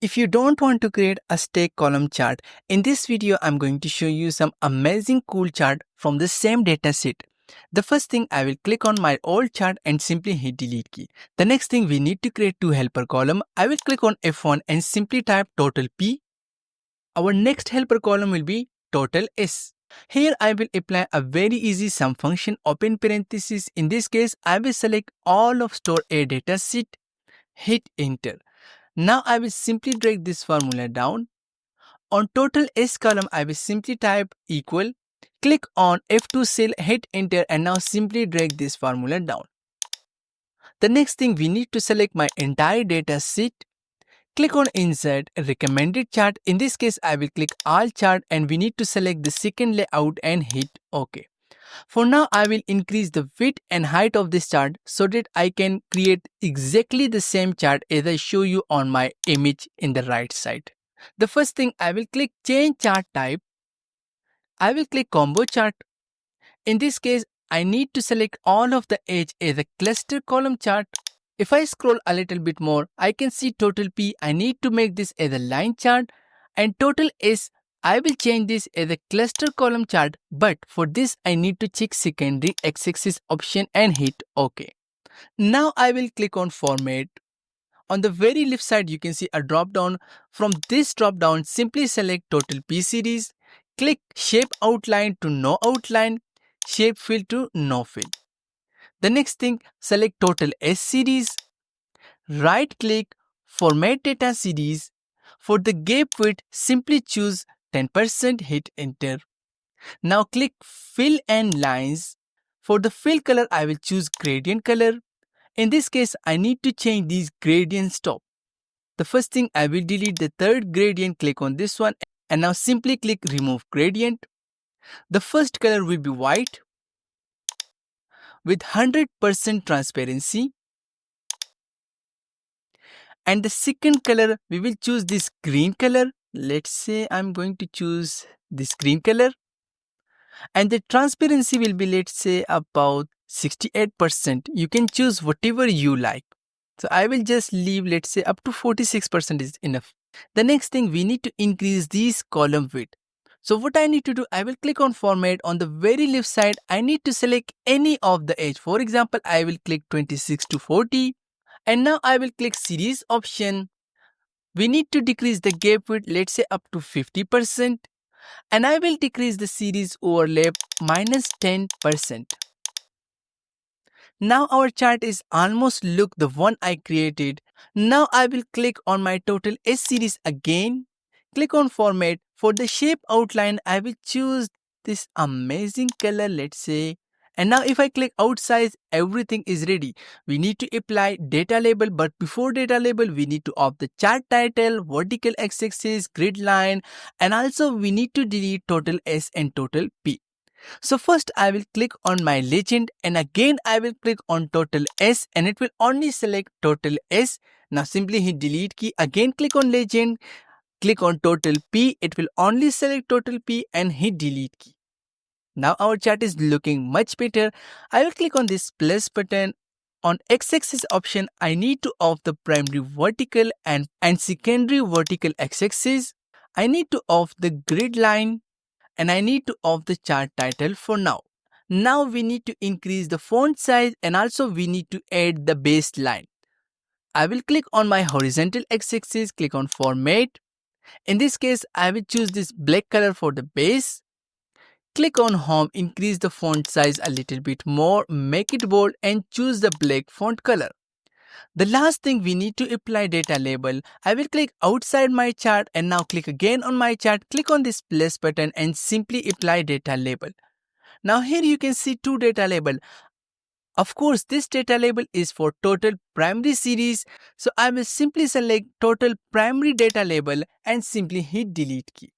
If you don't want to create a stack column chart, in this video I'm going to show you some amazing cool chart from the same dataset. The first thing, I will click on my old chart and simply hit delete key. The next thing, we need to create two helper column. I will click on F1 and simply type total P. Our next helper column will be total S. Here I will apply a very easy sum function, open parenthesis. In this case, I will select all of store A dataset, hit enter. Now I will simply drag this formula down. On total S column, I will simply type equal, click on F2 cell, hit enter, and now simply drag this formula down. The next thing, we need to select my entire data sheet. Click on insert recommended chart. In this case, I will click all chart and we need to select the second layout and hit OK. For now, I will increase the width and height of this chart so that I can create exactly the same chart as I show you on my image in the right side. The first thing, I will click change chart type. I will click combo chart. In this case, I need to select all of the edge as a cluster column chart. If I scroll a little bit more, I can see total P. I need to make this as a line chart, and total S, I will change this as a cluster column chart, but for this I need to check secondary x-axis option and hit OK. Now I will click on format. On the very left side, you can see a drop down. From this drop down, simply select total P series, click shape outline to no outline, shape fill to no fill. The next thing, select total S series, right click, format data series. For the gap width, simply choose 10%, hit enter. Now click fill and lines. For the fill color, I will choose gradient color. In this case, I need to change these gradients top. The first thing, I will delete the third gradient, click on this one, and now simply click remove gradient. The first color will be white with 100% transparency. And the second color, we will choose this green color. Let's say I'm going to choose this green color. And the transparency will be, let's say, about 68%. You can choose whatever you like. So I will just leave, let's say, up to 46% is enough. The next thing, we need to increase this column width. So what I need to do, I will click on format. On the very left side, I need to select any of the edge. For example, I will click 26 to 40. And now I will click series option. We need to decrease the gap width, let's say up to 50%. And I will decrease the series overlap minus 10%. Now our chart is almost look the one I created. Now I will click on my total S series again. Click on format. For the shape outline, I will choose this amazing color, let's say. And now if I click outsize, everything is ready. We need to apply data label, but before data label, we need to off the chart title, vertical x-axis, grid line, and also we need to delete total S and total P. So first I will click on my legend and again I will click on total S and it will only select total S. Now simply hit delete key, again click on legend, click on total P, it will only select total P and hit delete key. Now our chart is looking much better. I will click on this plus button. On x-axis option, I need to off the primary vertical and secondary vertical x-axis. I need to off the grid line and I need to off the chart title for now. Now we need to increase the font size and also we need to add the baseline. I will click on my horizontal x-axis, click on format. In this case, I will choose this black color for the base. Click on home, increase the font size a little bit more, make it bold and choose the black font color. The last thing, we need to apply data label. I will click outside my chart and now click again on my chart, click on this plus button and simply apply data label. Now here you can see two data label. Of course, this data label is for total primary series. So I will simply select total primary data label and simply hit delete key.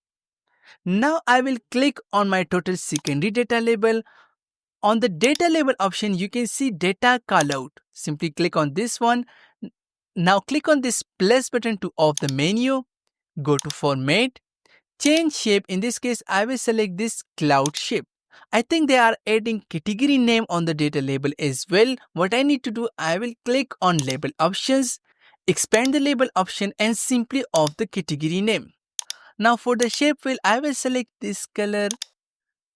Now I will click on my total secondary data label. On the data label option, you can see data callout. Simply click on this one. Now click on this plus button to off the menu. Go to format. Change shape. In this case, I will select this cloud shape. I think they are adding category name on the data label as well. What I need to do, I will click on label options. expand the label option and simply off the category name. Now for the shape wheel, I will select this color,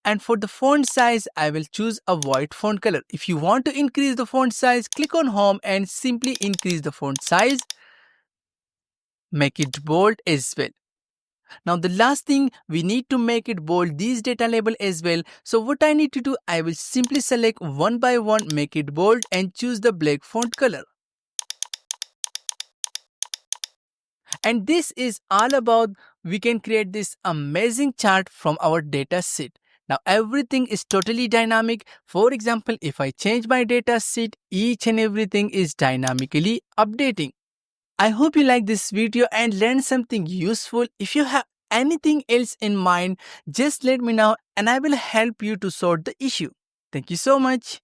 and for the font size, I will choose a white font color. If you want to increase the font size, click on home and simply increase the font size. Make it bold as well. Now the last thing, we need to make it bold these data label as well. So what I need to do, I will simply select one by one, make it bold and choose the black font color. And this is all about we can create this amazing chart from our data sheet. Now everything is totally dynamic. For example, if I change my data sheet, each and everything is dynamically updating. I hope you like this video and learned something useful. If you have anything else in mind, just let me know and I will help you to sort the issue. Thank you so much.